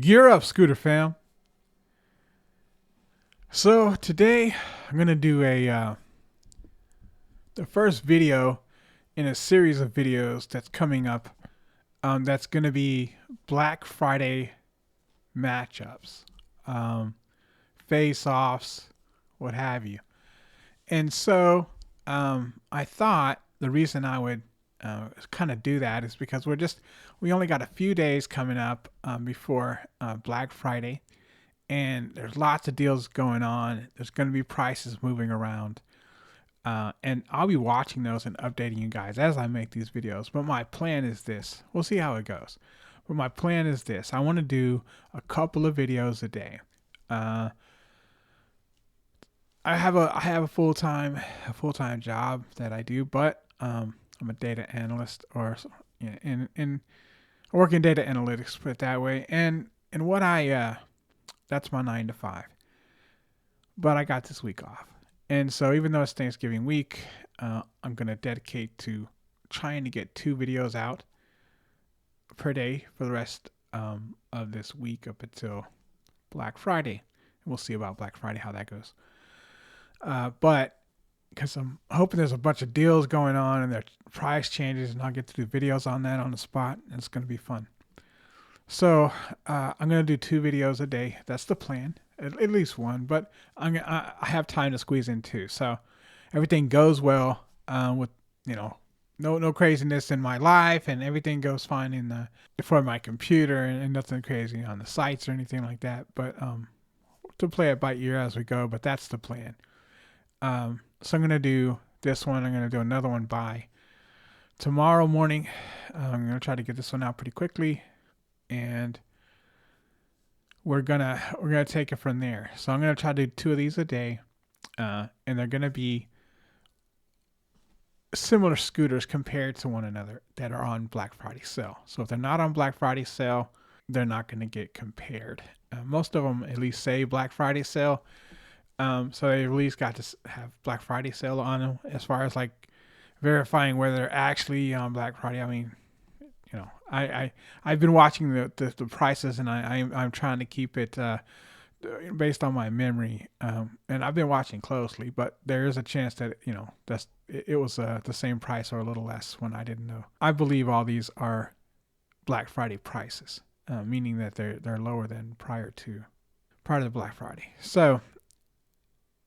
Gear up, Scooter fam. So today I'm gonna do the first video in a series of videos that's coming up. That's gonna be Black Friday matchups, um, face-offs, what have you. And so I thought the reason I would kind of do that is because we only got a few days coming up before Black Friday, and there's lots of deals going on. There's going to be prices moving around. And I'll be watching those and updating you guys as I make these videos. But my plan is this. We'll see how it goes. But my plan is this. I want to do a couple of videos a day. I have a full-time job that I do, but I'm a data analyst, or in I work in data analytics, put it that way. And what that's my 9 to 5. But I got this week off. And so even though it's Thanksgiving week, I'm going to dedicate to trying to get 2 videos out per day for the rest of this week up until Black Friday. We'll see about Black Friday, how that goes. But because I'm hoping there's a bunch of deals going on and their price changes, and I'll get to do videos on that on the spot, and it's going to be fun. So I'm going to do 2 videos a day. That's the plan. At least one, but I have time to squeeze in 2. So everything goes well with, no craziness in my life, and everything goes fine for my computer, and nothing crazy on the sites or anything like that. But to play it by ear as we go, but that's the plan. So I'm going to do this one. I'm going to do another one by tomorrow morning. I'm going to try to get this one out pretty quickly, and we're gonna take it from there. So I'm gonna try to do 2 of these a day, and they're gonna be similar scooters compared to one another that are on Black Friday sale. So if they're not on Black Friday sale, they're not gonna get compared. Most of them at least say Black Friday sale, so they at least got to have Black Friday sale on them. As far as like verifying whether they're actually on Black Friday, I mean, I've been watching the prices, and I'm trying to keep it based on my memory, and I've been watching closely. But there is a chance that it was the same price or a little less when I didn't know. I believe all these are Black Friday prices, meaning that they're lower than prior to Black Friday. So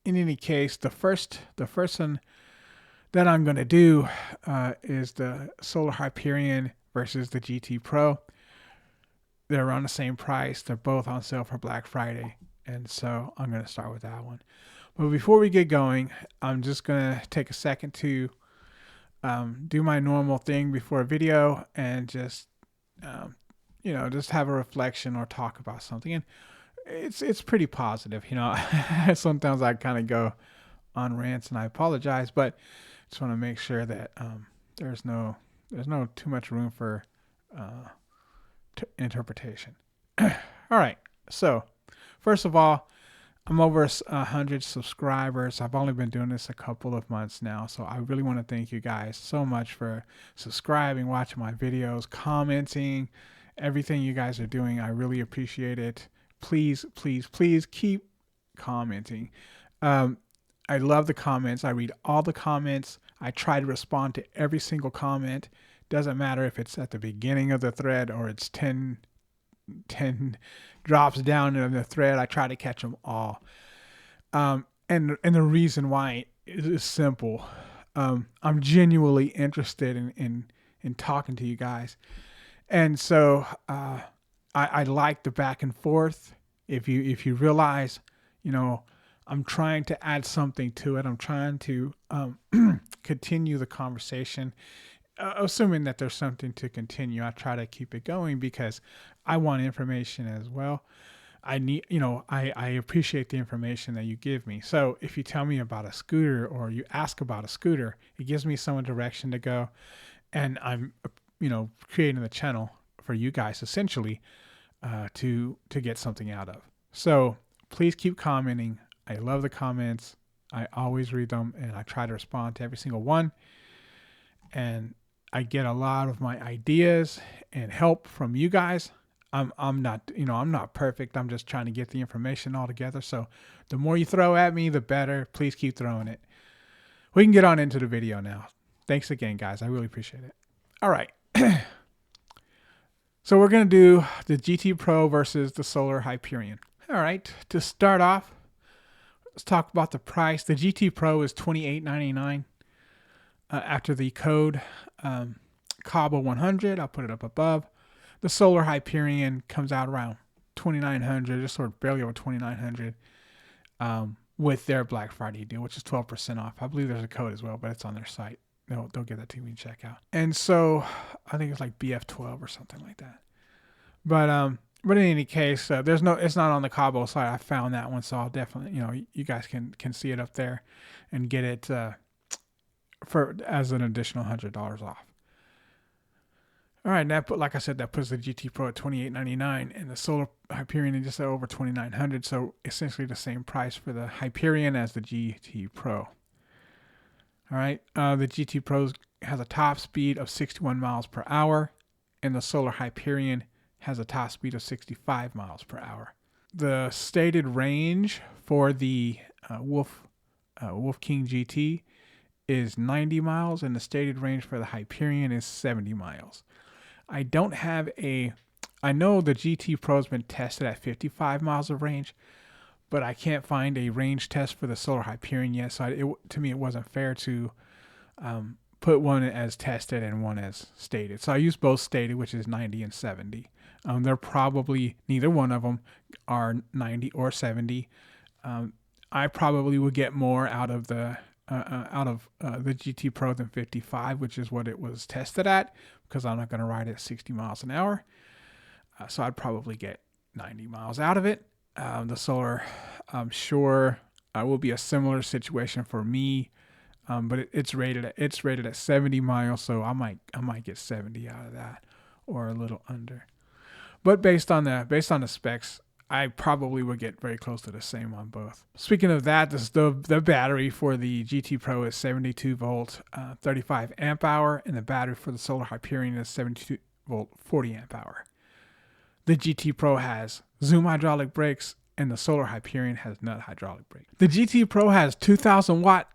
in any case, the first one that I'm going to do is the Solar Hyperion versus the GT Pro. They're around the same price. They're both on sale for Black Friday. And so I'm going to start with that one. But before we get going, I'm just going to take a second to do my normal thing before a video, and just have a reflection or talk about something. And it's pretty positive. Sometimes I kind of go on rants, and I apologize, but just want to make sure that there's no too much room for interpretation. All right. So first of all, I'm over 100 subscribers. I've only been doing this a couple of months now, so I really want to thank you guys so much for subscribing, watching my videos, commenting, everything you guys are doing. I really appreciate it. Please, please, please keep commenting. I love the comments. I read all the comments. I try to respond to every single comment. Doesn't matter if it's at the beginning of the thread or it's 10 drops down in the thread. I try to catch them all. And the reason why is simple. I'm genuinely interested in talking to you guys. And so I like the back and forth. If you realize, I'm trying to add something to it. I'm trying to continue the conversation, assuming that there's something to continue. I try to keep it going because I want information as well. I appreciate the information that you give me. So if you tell me about a scooter, or you ask about a scooter, it gives me some direction to go, and I'm, creating the channel for you guys essentially to get something out of. So please keep commenting. I love the comments. I always read them, and I try to respond to every single one. And I get a lot of my ideas and help from you guys. I'm not, I'm not perfect. I'm just trying to get the information all together. So the more you throw at me, the better. Please keep throwing it. We can get on into the video now. Thanks again, guys. I really appreciate it. All right. So we're going to do the GT Pro versus the Solar Hyperion. All right. To start off, let's talk about the price. The GT Pro is $28.99 after the code Kaabo 100. I'll put it up above. The Solar Hyperion comes out around $2,900, just sort of barely over $2,900 with their Black Friday deal, which is 12% off. I believe there's a code as well, but it's on their site. They'll get that to you and check out. And so I think it's like BF12 or something like that. But in any case, it's not on the Kaabo site. I found that one, so I'll definitely, you guys can see it up there and get it as an additional $100 off. All right, like I said, that puts the GT Pro at $28.99 and the Solar Hyperion is just over $2,900. So essentially the same price for the Hyperion as the GT Pro. All right, the GT Pro has a top speed of 61 miles per hour, and the Solar Hyperion has a top speed of 65 miles per hour. The stated range for the Wolf King GT is 90 miles, and the stated range for the Hyperion is 70 miles. I know the GT Pro has been tested at 55 miles of range, but I can't find a range test for the Solar Hyperion yet. So to me, it wasn't fair to put one as tested and one as stated. So I used both stated, which is 90 and 70. They're probably, neither one of them are 90 or 70. I probably would get more out of the GT Pro than 55, which is what it was tested at, because I'm not going to ride it at 60 miles an hour. So I'd probably get 90 miles out of it. The Solar, I'm sure, will be a similar situation for me, but it's rated at 70 miles, so I might get 70 out of that, or a little under. But based on the specs, I probably would get very close to the same on both. Speaking of that, the battery for the GT Pro is 72 volt, 35 amp hour, and the battery for the Solar Hyperion is 72 volt, 40 amp hour. The GT Pro has Zoom hydraulic brakes, and the Solar Hyperion has nut hydraulic brakes. The GT Pro has 2,000 watt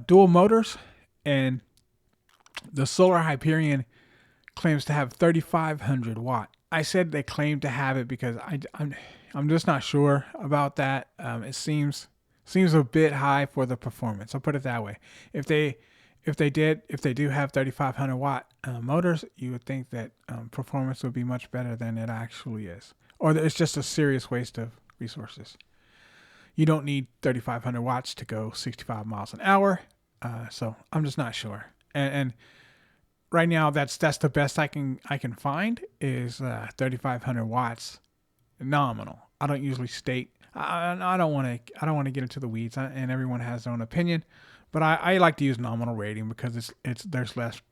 dual motors, and the Solar Hyperion claims to have 3,500 watt. I said they claim to have it because I'm just not sure about that. It seems a bit high for the performance. I'll put it that way. If they do have 3,500 watt motors, you would think that performance would be much better than it actually is. Or it's just a serious waste of resources. You don't need 3,500 watts to go 65 miles an hour. So I'm just not sure. And right now, that's the best I can find is 3,500 watts nominal. I don't usually state. I don't want to get into the weeds, and everyone has their own opinion. But I like to use nominal rating because there's less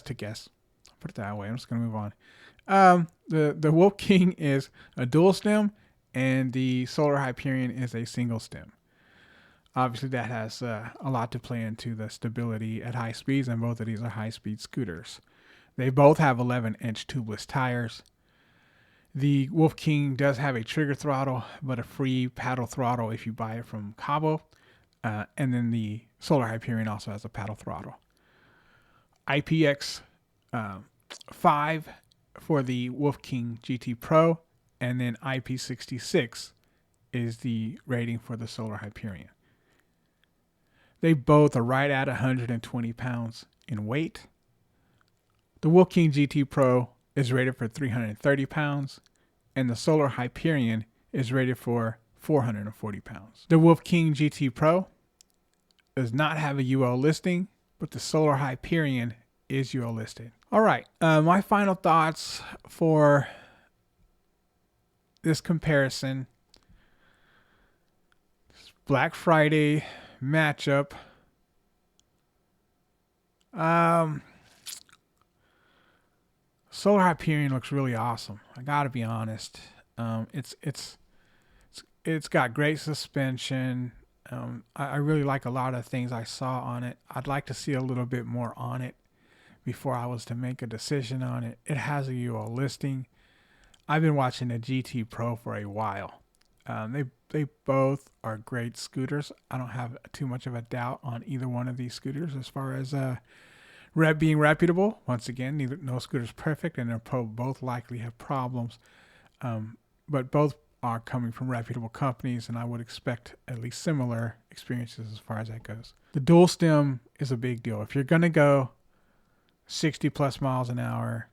to guess. I'll put it that way. I'm just gonna move on. The Wolf King is a dual stem, and the Solar Hyperion is a single stem. Obviously, that has a lot to play into the stability at high speeds, and both of these are high-speed scooters. They both have 11-inch tubeless tires. The Wolf King does have a trigger throttle, but a free paddle throttle if you buy it from Kaabo. And then the Solar Hyperion also has a paddle throttle. IPX5 for the Wolf King GT Pro, and then IP66 is the rating for the Solar Hyperion. They both are right at 120 pounds in weight. The Wolf King GT Pro is rated for 330 pounds, and the Solar Hyperion is rated for 440 pounds. The Wolf King GT Pro does not have a UL listing, but the Solar Hyperion is UL listed. All right, my final thoughts for this comparison. Black Friday matchup. Solar Hyperion looks really awesome. I gotta be honest. It's got great suspension. I really like a lot of things I saw on it. I'd like to see a little bit more on it before I was to make a decision on it. It has a UL listing. I've been watching the GT Pro for a while. They both are great scooters. I don't have too much of a doubt on either one of these scooters as far as being reputable. Once again, no scooter's perfect, and they're both likely have problems. But both are coming from reputable companies, and I would expect at least similar experiences as far as that goes. The dual stem is a big deal. If you're going to go 60 plus miles an hour,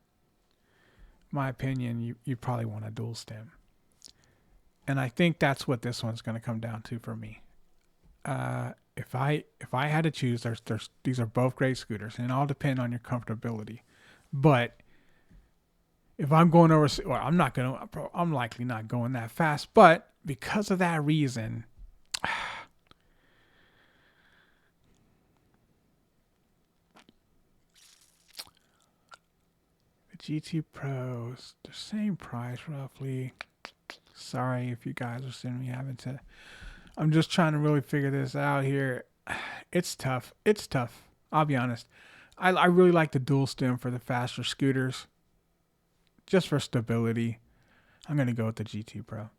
my opinion, you probably want a dual stem. And I think that's what this one's going to come down to for me. If I had to choose, these are both great scooters, and it all depend on your comfortability. But if I'm going over, well, I'm likely not going that fast. But because of that reason, the GT Pros, the same price roughly. Sorry if you guys are seeing me having to. I'm just trying to really figure this out here. It's tough. I'll be honest. I really like the dual stem for the faster scooters. Just for stability, I'm going to go with the GT Pro.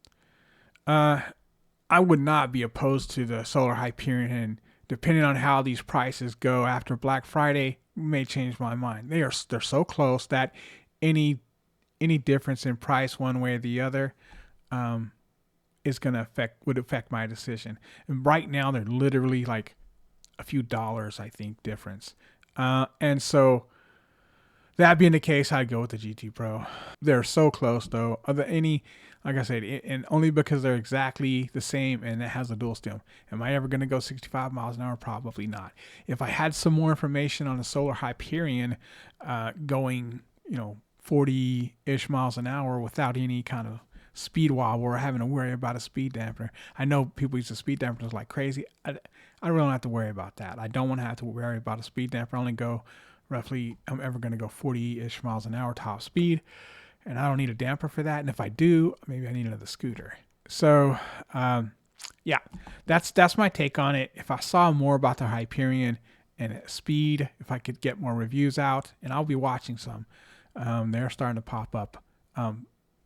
I would not be opposed to the Solar Hyperion, and depending on how these prices go after Black Friday, may change my mind. They're so close that any difference in price one way or the other would affect my decision. And right now they're literally like a few dollars, I think, difference. And so that being the case, I'd go with the GT Pro. They're so close though. Like I said, and only because they're exactly the same and it has a dual stem. Am I ever going to go 65 miles an hour? Probably not. If I had some more information on the Solar Hyperion going, 40-ish miles an hour without any kind of speed wobble or having to worry about a speed dampener. I know people use the speed dampeners like crazy. I really don't have to worry about that. I don't want to have to worry about a speed dampener. I only go roughly, I'm ever going to go 40-ish miles an hour top speed, and I don't need a damper for that. And if I do, maybe I need another scooter. So, yeah, that's my take on it. If I saw more about the Hyperion and speed, if I could get more reviews out, and I'll be watching some, they're starting to pop up.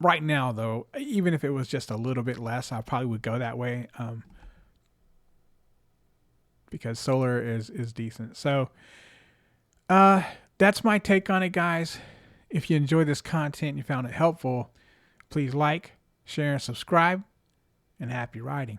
Right now, though, even if it was just a little bit less, I probably would go that way because solar is decent. So that's my take on it, guys. If you enjoy this content and you found it helpful, please like, share, and subscribe, and happy riding.